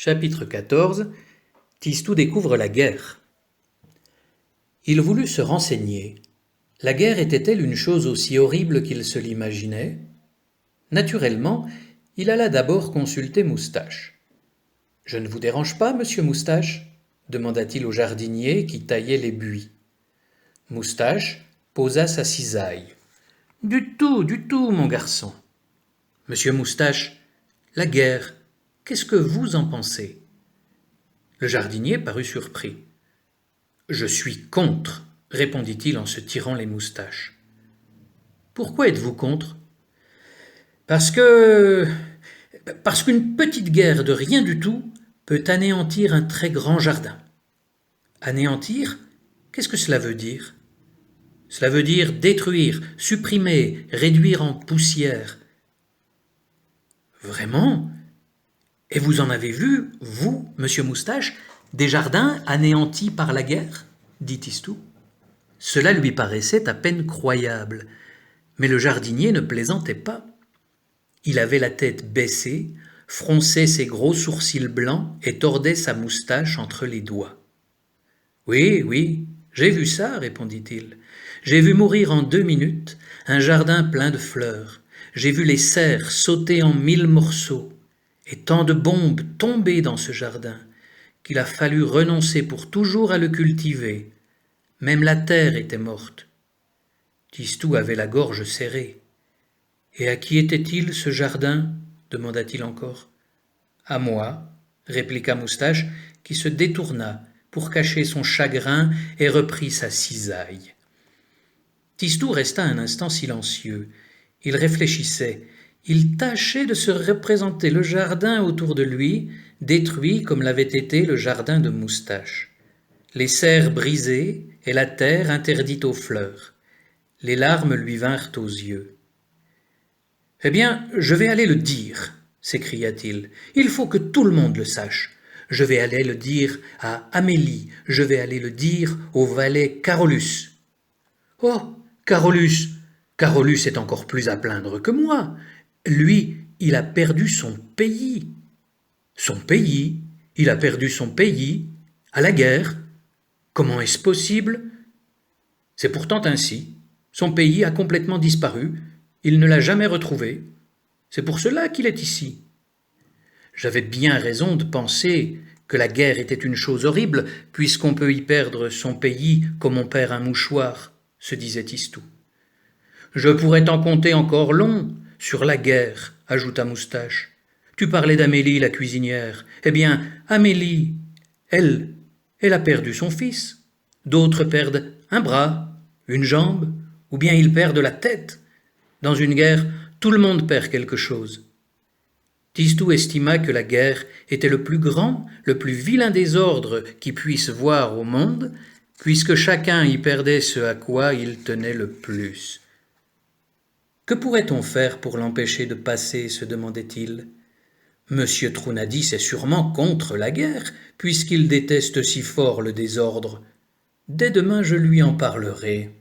Chapitre 14. Tistou découvre la guerre. Il voulut se renseigner. La guerre était-elle une chose aussi horrible qu'il se l'imaginait? Naturellement, il alla d'abord consulter Moustache. « Je ne vous dérange pas, monsieur Moustache ?» demanda-t-il au jardinier qui taillait les buis. Moustache posa sa cisaille. « Du tout, mon garçon. »« Monsieur Moustache, la guerre, qu'est-ce que vous en pensez ?» Le jardinier parut surpris. « Je suis contre, » répondit-il en se tirant les moustaches. « Pourquoi êtes-vous contre ?»« Parce qu'une petite guerre de rien du tout peut anéantir un très grand jardin. » « Anéantir, qu'est-ce que cela veut dire ?»« Cela veut dire détruire, supprimer, réduire en poussière. »« Vraiment ? Et vous en avez vu, vous, monsieur Moustache, des jardins anéantis par la guerre ?» dit Tistou. Cela lui paraissait à peine croyable, mais le jardinier ne plaisantait pas. Il avait la tête baissée, fronçait ses gros sourcils blancs et tordait sa moustache entre les doigts. « Oui, j'ai vu ça, répondit-il. J'ai vu mourir en 2 minutes un jardin plein de fleurs. J'ai vu les serres sauter en 1000 morceaux et tant de bombes tomber dans ce jardin qu'il a fallu renoncer pour toujours à le cultiver. Même la terre était morte. » Tistou avait la gorge serrée. « Et à qui était-il ce jardin ?» demanda-t-il encore. « À moi, » répliqua Moustache, qui se détourna pour cacher son chagrin et reprit sa cisaille. Tistou resta un instant silencieux. Il réfléchissait. Il tâchait de se représenter le jardin autour de lui, détruit comme l'avait été le jardin de Moustache. Les serres brisées et la terre interdite aux fleurs. Les larmes lui vinrent aux yeux. « Eh bien, je vais aller le dire, » s'écria-t-il. « Il faut que tout le monde le sache. Je vais aller le dire à Amélie, je vais aller le dire au valet Carolus. »« Oh, Carolus est encore plus à plaindre que moi. Lui, il a perdu son pays. »« Son pays ? Il a perdu son pays ? À la guerre ? Comment est-ce possible ? » ?»« C'est pourtant ainsi. Son pays a complètement disparu. Il ne l'a jamais retrouvé. C'est pour cela qu'il est ici. J'avais bien raison de penser que la guerre était une chose horrible, puisqu'on peut y perdre son pays comme on perd un mouchoir, se disait Tistou. Je pourrais t'en conter encore long sur la guerre, ajouta Moustache. Tu parlais d'Amélie, la cuisinière. Eh bien, Amélie, elle a perdu son fils. D'autres perdent un bras, une jambe, ou bien ils perdent la tête. Dans une guerre, tout le monde perd quelque chose. Tistou estima que la guerre était le plus grand, le plus vilain désordre qui puisse voir au monde, puisque chacun y perdait ce à quoi il tenait le plus. Que pourrait-on faire pour l'empêcher de passer, se demandait-il. Monsieur Trounadis est sûrement contre la guerre, puisqu'il déteste si fort le désordre. Dès demain je lui en parlerai.